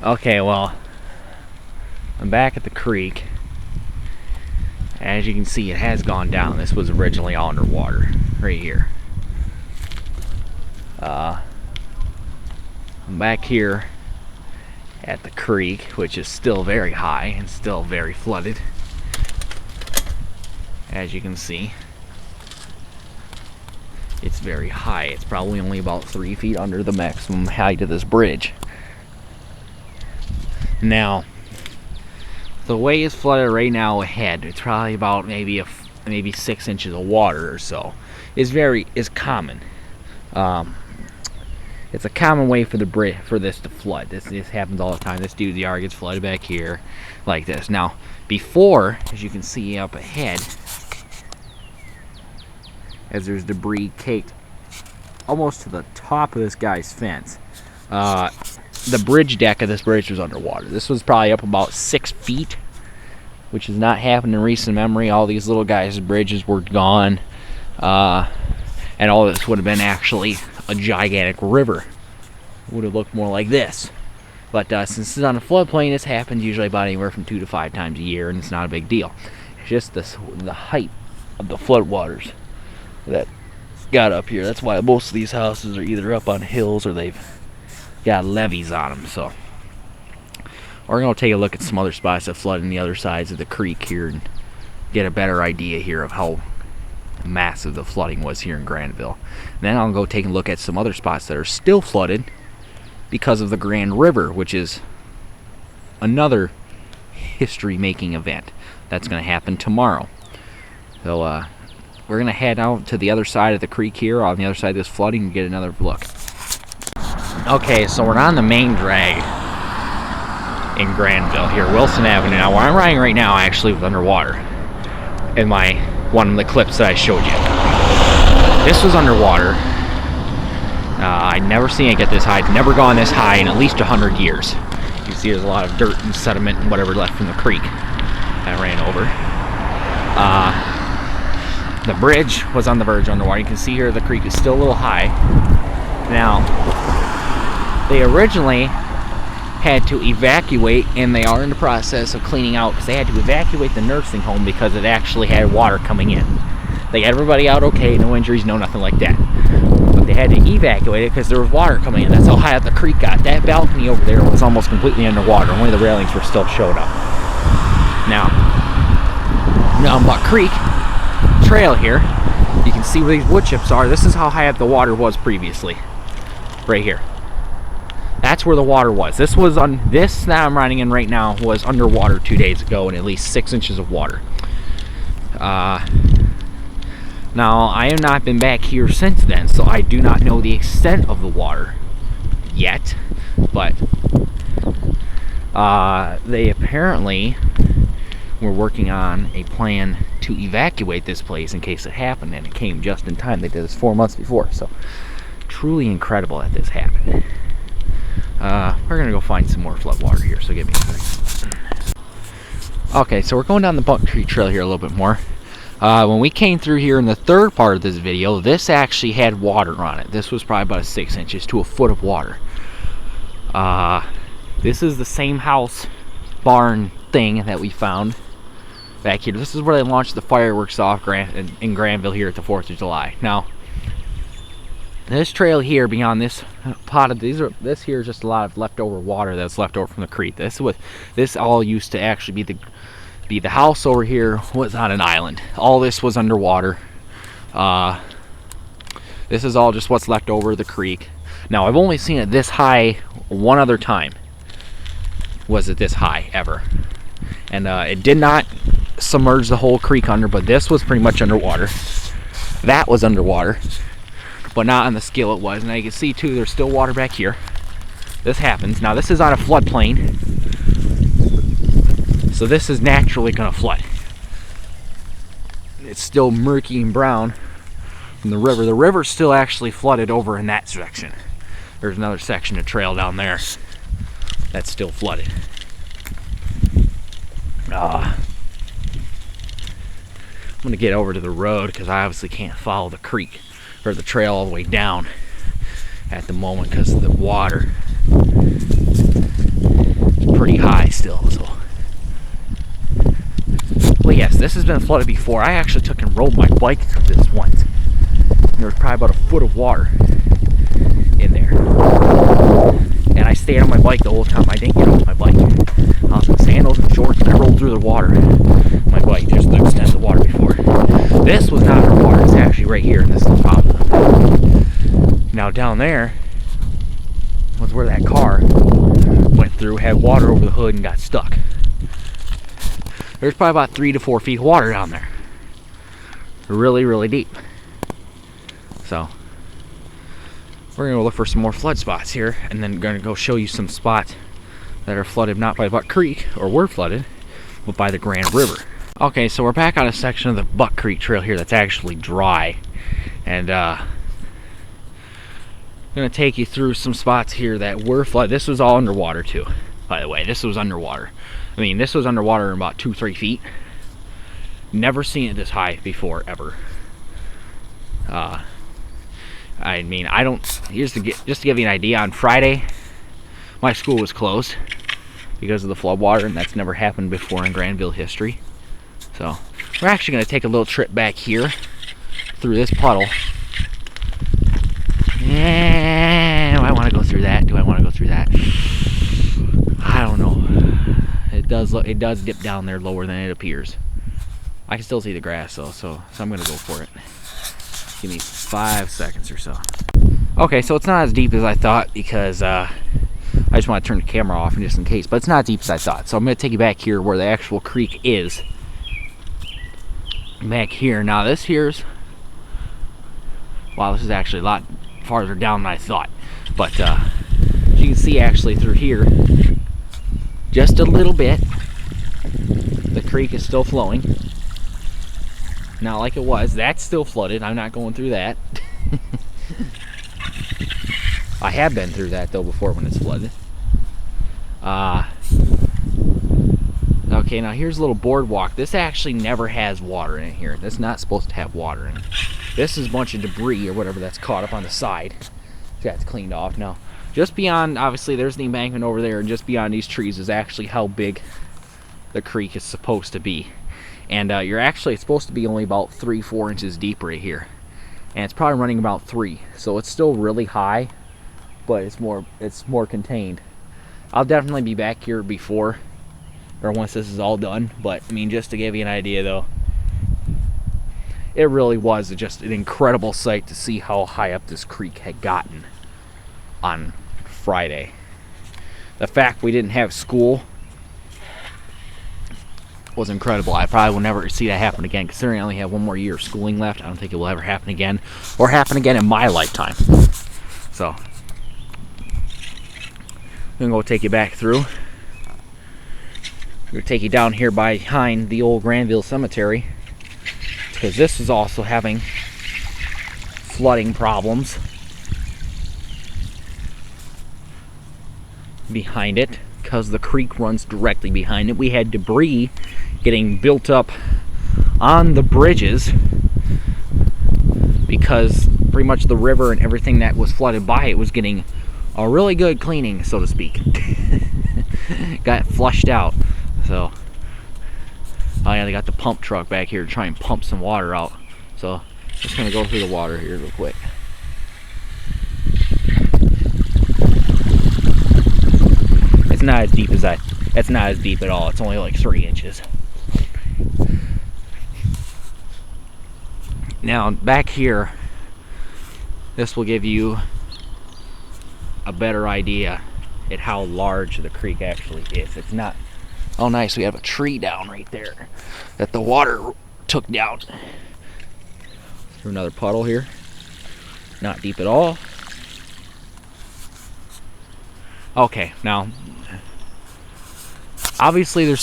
Okay, well, I'm back at the creek. As you can see, it has gone down. This was originally all underwater, right here. I'm back here at the creek, which is still very high and still very flooded. As you can see, it's very high. It's probably only about 3 feet under the maximum height of this bridge. Now, the way it's flooded right now ahead, it's probably about maybe 6 inches of water or so. Is common. It's a common way for this to flood. This happens all the time. This dude's yard gets flooded back here like this. Now, before, as you can see up ahead, as there's debris caked almost to the top of this guy's fence. The bridge deck of this bridge was underwater. This was probably up about 6 feet, which has not happened in recent memory. All these little guys' bridges were gone, and all this would have been actually a gigantic river. It would have looked more like this. But since this is on a floodplain, this happens usually about anywhere from 2 to 5 times a year, and it's not a big deal. It's just the height of the floodwaters that got up here. That's why most of these houses are either up on hills or they've got levees on them. So we're going to take a look at some other spots that flood in the other sides of the creek here and get a better idea here of how massive the flooding was here in Grandville. And then I'll go take a look at some other spots that are still flooded because of the Grand River, which is another history-making event that's going to happen tomorrow. So we're going to head out to the other side of the creek here, on the other side of this flooding, and get another look. Okay, so we're on the main drag in Grandville here, Wilson Avenue. Now, where I'm riding right now actually was underwater in one of the clips that I showed you. This was underwater. I'd never seen it get this high. It's never gone this high in at least 100 years. You can see there's a lot of dirt and sediment and whatever left from the creek that ran over. The bridge was on the verge underwater. You can see here the creek is still a little high. Now, they originally had to evacuate, and they are in the process of cleaning out, because they had to evacuate the nursing home because it actually had water coming in. They got everybody out okay, no injuries, no nothing like that. But they had to evacuate it because there was water coming in. That's how high up the creek got. That balcony over there was almost completely underwater. Only the railings were still showed up. Now Buck Creek Trail here, you can see where these wood chips are. This is how high up the water was previously. Right here. That's where the water was. This that I'm riding in right now was underwater 2 days ago, and at least 6 inches of water. Now, I have not been back here since then, so I do not know the extent of the water yet, but they apparently were working on a plan to evacuate this place in case it happened, and it came just in time. They did this 4 months before, so truly incredible that this happened. We're gonna go find some more flood water here, so give me a second. Okay, so we're going down the Buck Creek Trail here a little bit more. When we came through here in the third part of this video, this actually had water on it. This was probably about 6 inches to a foot of water. This is the same house barn thing that we found back here. This is where they launched the fireworks off in Grandville here at the 4th of July. Now, this trail here beyond this pot of this here is just a lot of leftover water that's left over from the creek. This all used to actually be the house over here was on an island. All this was underwater. This is all just what's left over the creek. Now, I've only seen it this high one other time. Was it this high ever? And it did not submerge the whole creek under, but this was pretty much underwater. That was underwater, but not on the scale it was. Now you can see too, there's still water back here. This happens. Now this is on a floodplain, so this is naturally going to flood. It's still murky and brown from the river. The river's still actually flooded over in that section. There's another section of trail down there that's still flooded. I'm gonna get over to the road because I obviously can't follow the creek or the trail all the way down at the moment because of the water. pretty high still. So, well, yes, this has been flooded before. I actually took and rode my bike through this once. There was probably about a foot of water in there, and I stayed on my bike the whole time. I didn't get off my bike. I was in sandals and shorts, and I rolled through the water. My bike just to extend the water before. This was not underwater. It's actually right here in this little pop. Now down there was where that car went through, had water over the hood, and got stuck. There's probably about 3 to 4 feet of water down there. Really, really deep. So we're gonna look for some more flood spots here, and then gonna go show you some spots that are flooded not by Buck Creek, or were flooded, but by the Grand River. Okay, so we're back on a section of the Buck Creek Trail here that's actually dry, and I'm gonna take you through some spots here that were flooded. This was all underwater too, by the way. This was underwater. I mean, this was underwater in about 2-3 feet. Never seen it this high before, ever. I mean, I don't. Just to give you an idea, on Friday, my school was closed because of the flood water, and that's never happened before in Grandville history. So we're actually going to take a little trip back here through this puddle. Yeah, do I want to go through that? Do I want to go through that? I don't know. It does dip down there lower than it appears. I can still see the grass though, so I'm going to go for it. Give me 5 seconds or so. Okay, so it's not as deep as I thought, because I just want to turn the camera off just in case, but it's not as deep as I thought. So I'm going to take you back here where the actual creek is. Back here. Now this here's, wow, this is actually a lot farther down than I thought. But as you can see actually through here, just a little bit, the creek is still flowing. Not like it was. That's still flooded. I'm not going through that. I have been through that though before when it's flooded. Okay, now here's a little boardwalk. This actually never has water in it here. That's not supposed to have water in it. This is a bunch of debris or whatever that's caught up on the side. That's cleaned off now. Just beyond, obviously, there's the embankment over there, and just beyond these trees is actually how big the creek is supposed to be. And it's supposed to be only about 3-4 inches deep right here, and it's probably running about 3, so it's still really high, but it's more contained. I'll definitely be back here before or once this is all done, but I mean, just to give you an idea though, it really was just an incredible sight to see how high up this creek had gotten on Friday. The fact we didn't have school was incredible. I probably will never see that happen again, considering I only have 1 more year of schooling left. I don't think it will ever happen again, or happen again in my lifetime. So I'm gonna go take you back through. I'm gonna take you down here behind the old Grandville cemetery, because this is also having flooding problems behind it, because the creek runs directly behind it. We had debris getting built up on the bridges because pretty much the river and everything that was flooded by it was getting a really good cleaning, so to speak. Got flushed out. So, oh yeah, they got the pump truck back here to try and pump some water out. So, just gonna go through the water here real quick. It's not as deep as it's not as deep at all. It's only like 3 inches. Now back here, this will give you a better idea at how large the creek actually is. It's not, oh nice, we have a tree down right there that the water took down. Through another puddle here. Not deep at all. Okay, now obviously the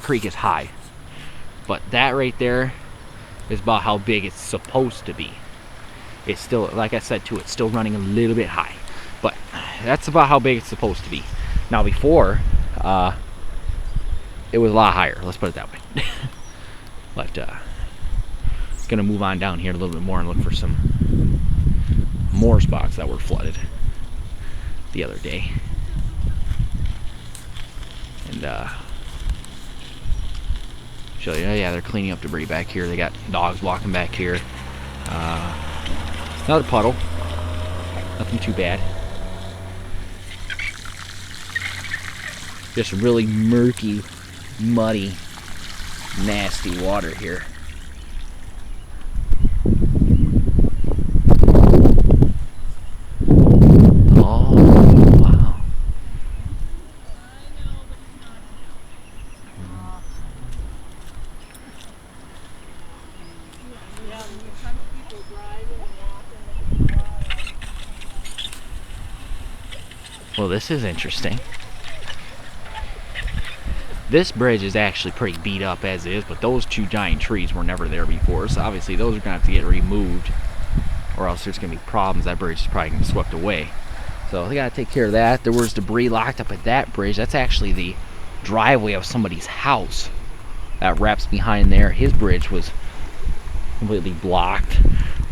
creek is high, but that right there is about how big it's supposed to be. It's still, like I said too, it's still running a little bit high, but that's about how big it's supposed to be. Now before, it was a lot higher, let's put it that way. But gonna move on down here a little bit more and look for some more spots that were flooded the other day. And show you, yeah, they're cleaning up debris back here. They got dogs walking back here. Another puddle. Nothing too bad. Just really murky, muddy, nasty water here. Oh, wow. Well, this is interesting. This bridge is actually pretty beat up as is, but those two giant trees were never there before, so obviously those are going to have to get removed, or else there's going to be problems. That bridge is probably going to be swept away. So they got to take care of that. There was debris locked up at that bridge. That's actually the driveway of somebody's house that wraps behind there. His bridge was completely blocked.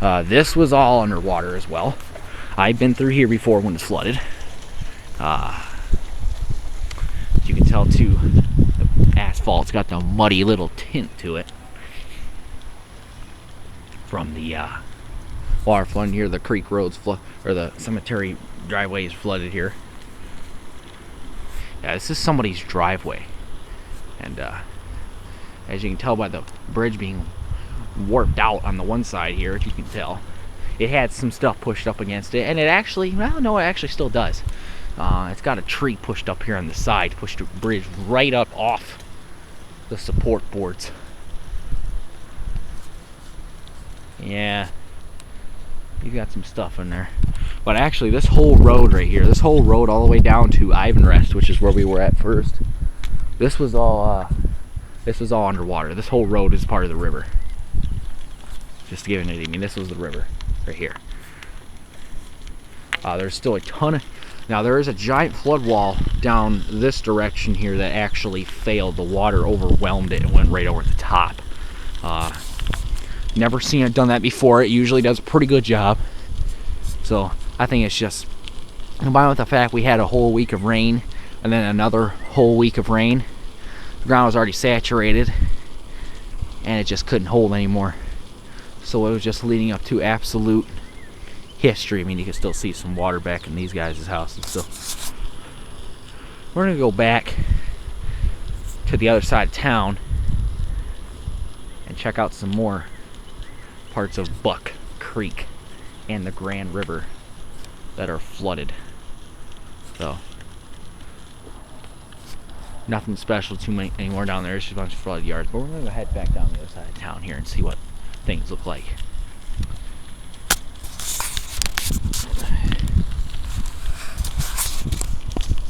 This was all underwater as well. I've been through here before when it's flooded. As you can tell too, the asphalt's got the muddy little tint to it from the water flooding here. The creek roads or the cemetery driveway is flooded here. Yeah, this is somebody's driveway, and as you can tell by the bridge being warped out on the one side here, if you can tell, it had some stuff pushed up against it, and it actually, well, no, it actually still does. It's got a tree pushed up here on the side, pushed the bridge right up off the support boards. Yeah, you got some stuff in there. But actually, this whole road right here, this whole road all the way down to Ivanrest, which is where we were at first, this was all underwater. This whole road is part of the river. Just to give it, I mean, this was the river right here. There's still a ton of. Now there is a giant flood wall down this direction here that actually failed. The water overwhelmed it and went right over the top. Never seen it done that before. It usually does a pretty good job. So I think it's just, combined with the fact we had a whole week of rain and then another whole week of rain, the ground was already saturated and it just couldn't hold anymore. So it was just leading up to absolute history. I mean, you can still see some water back in these guys' houses. So we're gonna go back to the other side of town and check out some more parts of Buck Creek and the Grand River that are flooded. So nothing special too many anymore down there. It's just a bunch of flooded yards. But we're gonna head back down the other side of town here and see what things look like.